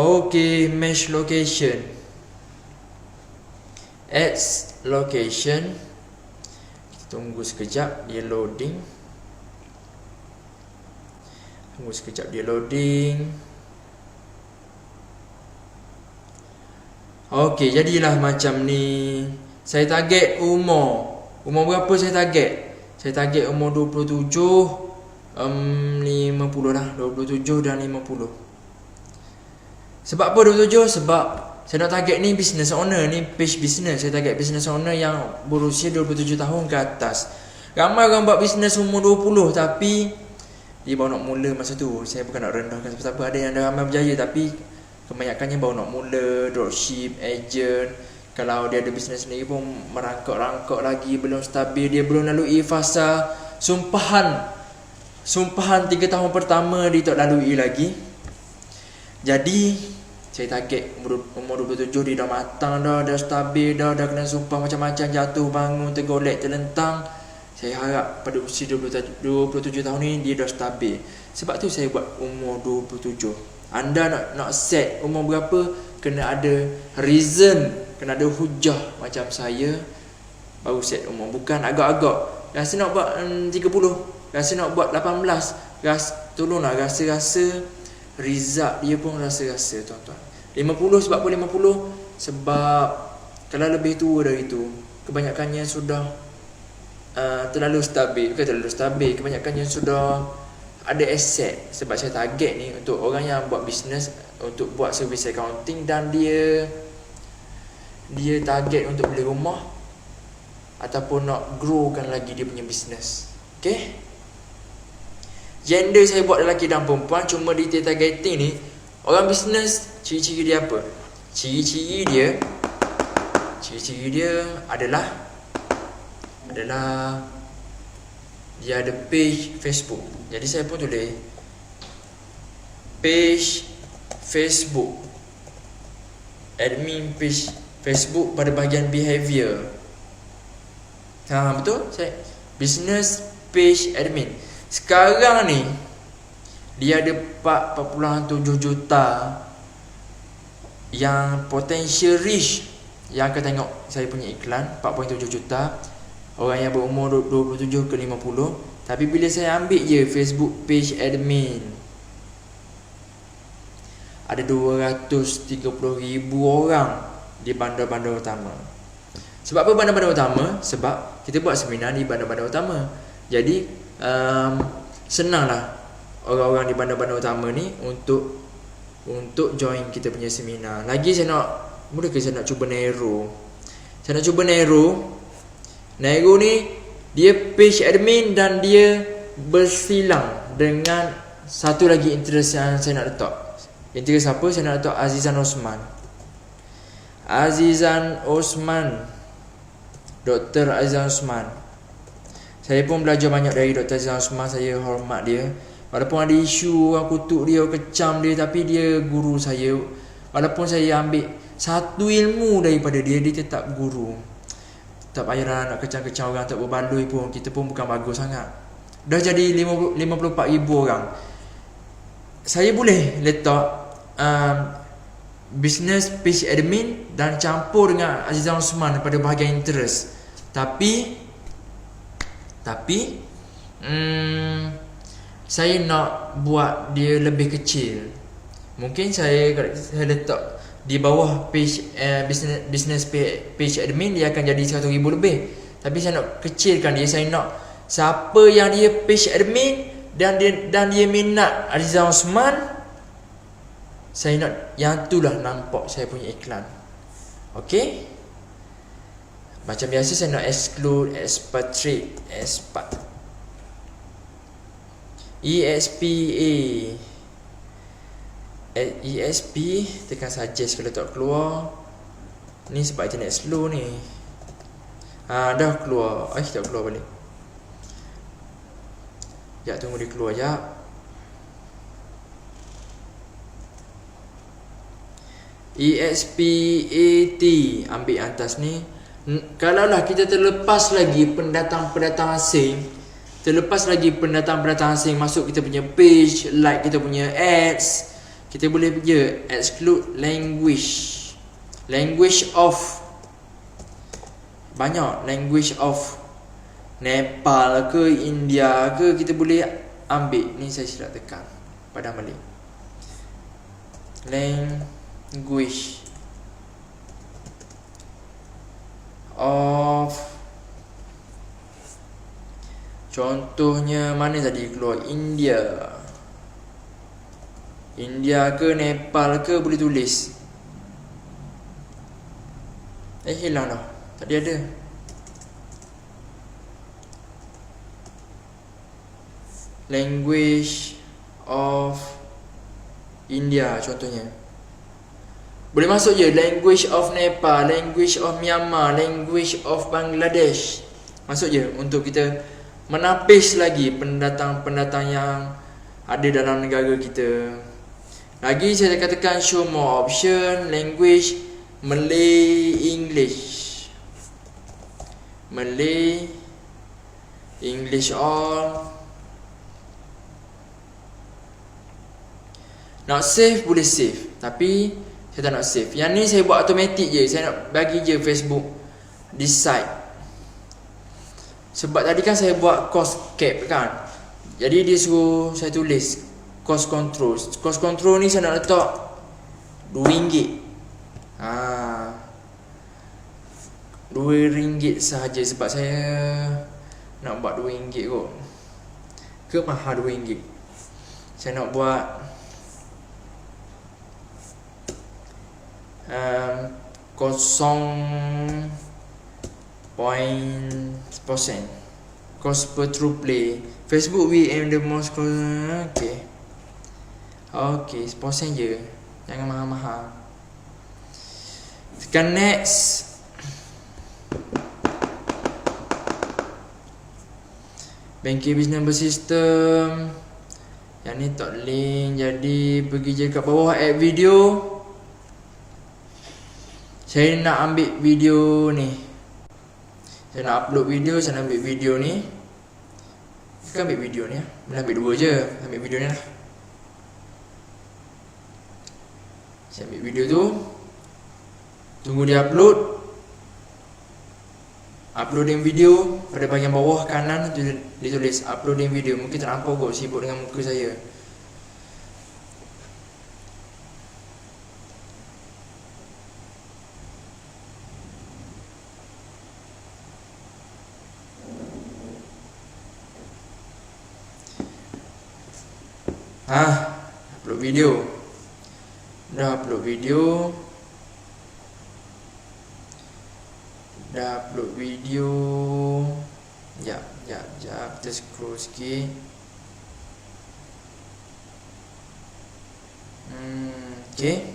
Okay, mesh location. Ads location. Kita tunggu sekejap dia loading. Tunggu sekejap dia loading. Okey, jadilah macam ni. Saya target umur. Umur berapa saya target? Saya target umur 27, 50 lah. 27 dan 50. Sebab apa 27? Sebab saya nak target ni business owner. Ni page business. Saya target business owner yang berusia 27 tahun ke atas. Ramai orang buat business umur 20 tapi dia baru nak mula masa tu. Saya bukan nak rendahkan siapa-siapa. Ada yang dah ramai berjaya tapi kebanyakannya baru nak mula, dropship, agent. Kalau dia ada bisnes sendiri pun merangkak-rangkak lagi, belum stabil, dia belum lalui fasa sumpahan 3 tahun pertama dia tak lalui lagi. Jadi saya target umur 27 dia dah matang dah stabil dah kena sumpah macam-macam, jatuh bangun, tergolek, terlentang. Saya harap pada usia 27 tahun ni dia dah stabil. Sebab tu saya buat umur 27. Anda nak set umur berapa, kena ada reason, kena ada hujah macam saya baru set umur. Bukan agak-agak rasa nak buat 30, rasa nak buat 18, tolonglah rasa-rasa. Result dia pun rasa-rasa tuan-tuan. 50 sebab apa 50? Sebab kalau lebih tua dari itu, kebanyakannya sudah terlalu stabil. Bukan terlalu stabil, kebanyakannya sudah ada aset. Sebab saya target ni untuk orang yang buat bisnes, untuk buat service accounting, dan dia target untuk beli rumah ataupun nak growkan lagi dia punya bisnes. Okay, gender saya buat lelaki dan perempuan. Cuma detail targeting ni, orang bisnes, ciri-ciri dia apa? Ciri-ciri dia adalah dia ada page Facebook. Jadi saya pun tulis page Facebook, admin page Facebook pada bahagian behavior. Betul? Saya business page admin. Sekarang ni dia ada 4.7 juta yang potential reach, yang akan tengok saya punya iklan. 4.7 juta orang yang berumur 27 ke 50. Tapi bila saya ambil je Facebook page admin, ada 230,000 orang di bandar-bandar utama. Sebab apa bandar-bandar utama? Sebab kita buat seminar di bandar-bandar utama. Jadi senanglah orang-orang di bandar-bandar utama ni untuk join kita punya seminar. Lagi saya nak cuba Nero. Saya nak cuba Nero ni dia page admin dan dia bersilang dengan satu lagi interest yang saya nak letak. Interest apa? Saya nak letak Azizan Osman, Dr. Azizan Osman. Saya pun belajar banyak dari Dr. Azizan Osman. Saya hormat dia. Walaupun ada isu orang kutuk dia, kecam dia, tapi dia guru saya. Walaupun saya ambil satu ilmu daripada dia, dia tetap guru. Tak payahlah nak kecam-kecam orang, tak berbaloi pun. Kita pun bukan bagus sangat. Dah jadi 54,000 orang. Saya boleh letak business page admin dan campur dengan Azizan Osman pada bahagian interest. Tapi saya nak buat dia lebih kecil. Mungkin saya letak di bawah page business page admin, dia akan jadi 100,000 lebih. Tapi saya nak kecilkan dia. Saya nak siapa yang dia page admin dan dia minat Azizan Osman, saya nak yang itulah nampak saya punya iklan. Okey, macam biasa saya nak exclude expat. ESP, tekan suggest kalau tak keluar. Ni sebab internet slow ni. Dah keluar. Tak keluar balik. Sekejap, tunggu dia keluar sekejap. ESPAT, ambil atas ni. Kalaulah kita terlepas lagi pendatang-pendatang asing, masuk kita punya page, like kita punya ads, kita boleh je exclude language. Language of, banyak language of Nepal ke India ke, kita boleh ambil. Ni saya silap tekan, padam balik. Language of, contohnya mana tadi keluar, India ke Nepal ke, boleh tulis. Hilang dah, tadi ada. Language of India contohnya. Boleh masuk je language of Nepal, language of Myanmar, language of Bangladesh. Masuk je untuk kita menapis lagi pendatang-pendatang yang ada dalam negara kita. Lagi saya katakan show more option. Language Malay, English. Malay, English all. Nak save boleh save, tapi saya tak nak save. Yang ni saya buat automatic je. Saya nak bagi je Facebook decide. Sebab tadi kan saya buat cost cap kan, jadi dia suruh saya tulis cost control. Cost control ni saya nak letak RM2. RM2 sahaja. Sebab saya nak buat RM2 kot. Ke mahal RM2. Saya nak buat 0.% cost per true play. Facebook we aim the most cost. Okay, persen je, jangan mahal-mahal. Tekan next. Banking business bersistem. Yang ni tak link, jadi pergi je kat bawah add video. Saya nak ambil video ni. Saya nak upload video, saya nak ambil video ni. Kita ambil video ni lah. Boleh ambil dua je. Ambil video ni lah. Saya ambil video tu. Tunggu dia upload. Uploading video. Pada bahagian bawah kanan tu dia tulis uploading video. Mungkin tak nampak kot, sibuk dengan muka saya. Upload video. Dah upload video. Sekejap. Kita scroll sikit. Okay.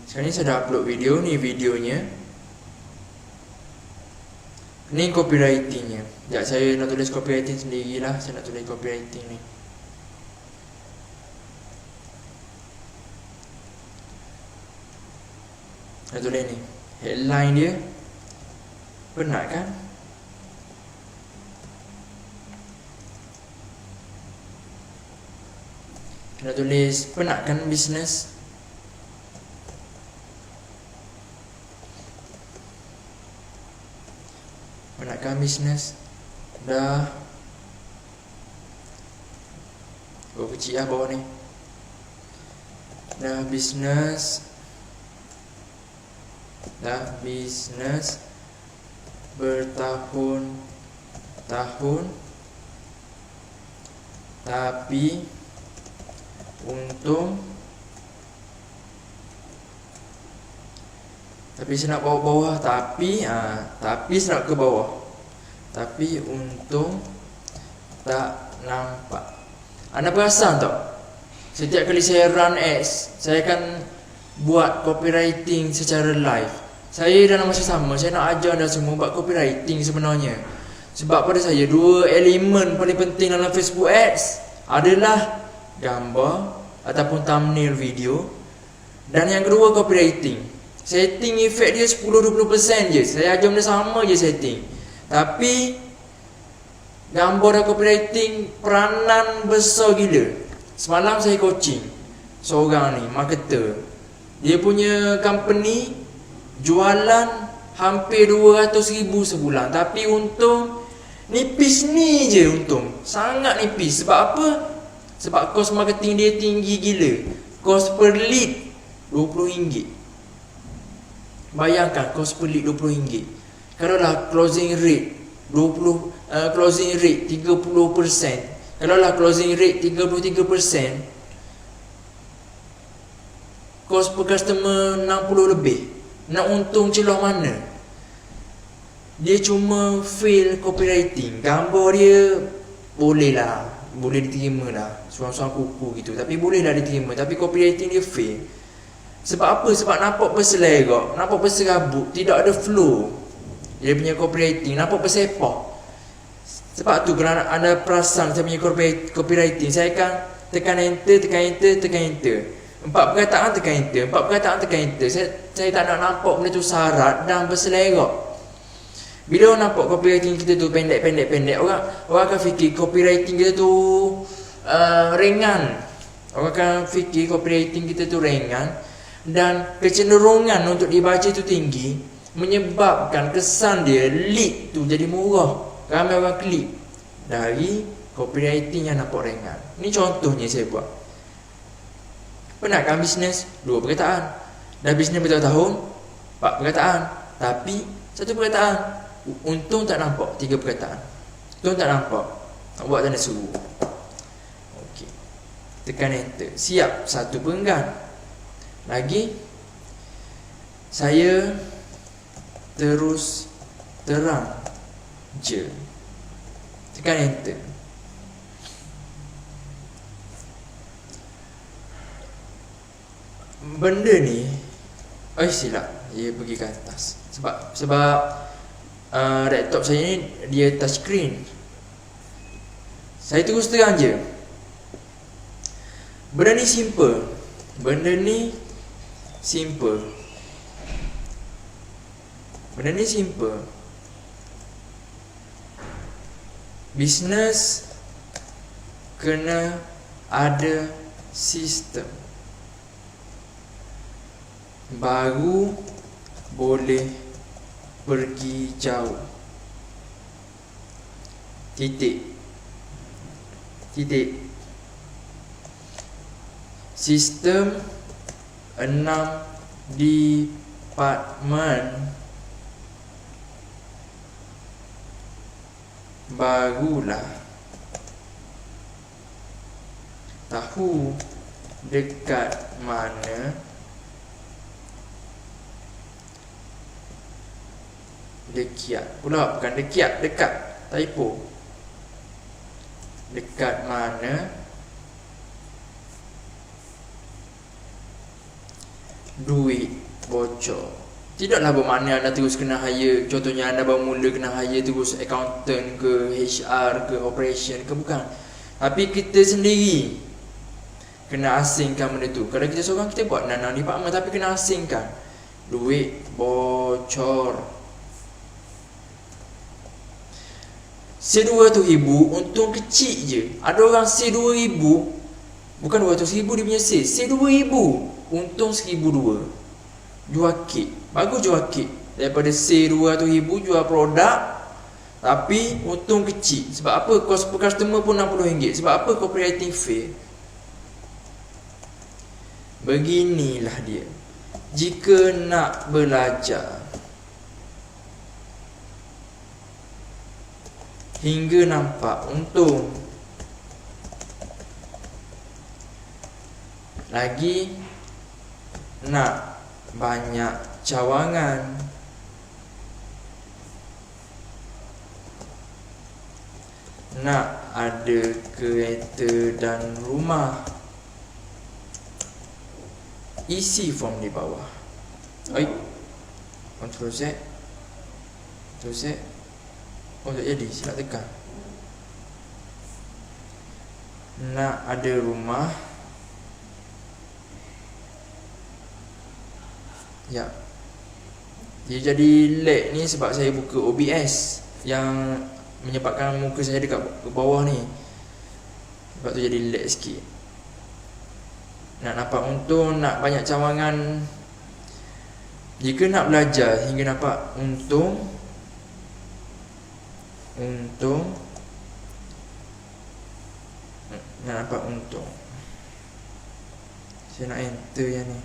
Sekarang ni saya dah upload video. Ni videonya. Ni copywritingnya. Sekejap, saya nak tulis copywriting sendirilah. Saya nak tulis copywriting ni. Nak tulis ni, headline dia. Penat kan? Nak tulis penat kan bisnes? Penat kan bisnes? Dah. Kecil lah bawah ni. Dah bisnes bertahun-tahun, tapi untung, tapi saya nak bawah-bawah, tapi saya nak ke bawah, tapi untung tak nampak. Anda perasan tak? Setiap kali saya run ads, saya akan buat copywriting secara live. Saya dalam masa sama, saya nak ajar anda semua buat copywriting sebenarnya. Sebab pada saya, dua elemen paling penting dalam Facebook Ads adalah gambar ataupun thumbnail video, dan yang kedua copywriting. Setting effect dia 10-20% je. Saya ajar benda sama je setting. Tapi gambar dan copywriting peranan besar gila. Semalam saya coaching. seorang ni marketer. Dia punya company jualan hampir 200,000 sebulan, tapi untung nipis ni je untung. Sangat nipis. Sebab apa? Sebab kos marketing dia tinggi gila. Kos per lead RM20. Bayangkan kos per lead RM20. Kalau lah closing rate 30%. Kalau lah closing rate 33%, kos per customer 60 lebih. Nak untung celah mana? Dia cuma fail copywriting. Gambar dia boleh lah, boleh diterima lah, suang-suang kuku gitu, tapi boleh lah diterima. Tapi copywriting dia fail. Sebab apa? Sebab nampak berselerok, nampak berserabut, tidak ada flow. Dia punya copywriting nampak bersepah. Sebab tu kalau anda perasan saya punya copywriting, saya akan tekan enter, tekan enter, tekan enter. 4 perkataan tekan enter, 4 perkataan tekan enter. Saya tak nak nampak benda tu syarat dan berselerok. Bila orang nampak copywriting kita tu pendek, orang akan fikir copywriting kita tu ringan. Orang akan fikir copywriting kita tu ringan, dan kecenderungan untuk dibaca tu tinggi, menyebabkan kesan dia lead tu jadi murah. Ramai orang klik dari copywriting yang nampak ringan. Ni contohnya saya buat. Pernah kan bisnes 2 perkataan, dah bisnes bertahun-tahun 4 perkataan, tapi 1 perkataan. Untung tak nampak 3 perkataan. Untung tak nampak. Nak buat tanda suruh. Okey. Tekan enter. Siap 1 perenggan. Lagi saya terus terang je. Tekan enter. Benda ni silap, dia pergi ke atas. Sebab laptop saya ni dia touch screen. Saya terus terang je. Benda ni simple. Benda ni simple. Benda ni simple. Bisnes kena ada sistem, baru boleh pergi jauh. Titik. Sistem 6 department, barulah tahu dekat mana dekat pula, bukan dekat, dekat, typo. Dekat mana duit bocor. Tidaklah bermakna anda terus kena hire. Contohnya anda baru mula kena hire terus accountant ke, HR ke, operation ke, bukan. Tapi kita sendiri kena asingkan benda tu. Kalau kita seorang, kita buat 6 department, tapi kena asingkan. Duit bocor. Sale 200,000 untung kecil je. Ada orang sale 2,000, bukan 200,000 dia punya sale, sale 2,000 untung 1,200. Jual kek, bagus jual kek, daripada sale 200,000 jual produk tapi untung kecil. Sebab apa? Kos per customer pun RM60. Sebab apa? Copywriting fail. Beginilah dia. Jika nak belajar hingga nampak untung, lagi nak banyak cawangan, nak ada kereta dan rumah, isi form di bawah. Ctrl Z, Ctrl Z. Oh, tak jadi, silap tekan. Nak ada rumah. Ya. Dia jadi lag ni sebab saya buka OBS yang menyebabkan muka saya dekat ke bawah ni. Sebab tu jadi lag sikit. Nak dapat untung, nak banyak cawangan. Jika nak belajar hingga dapat untung nak dapat untung. Saya nak enter yang ni.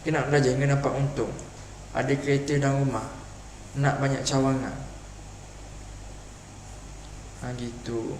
Jika nak belajar hingga dapat untung, ada kereta dan rumah, nak banyak cawangan. Gitu.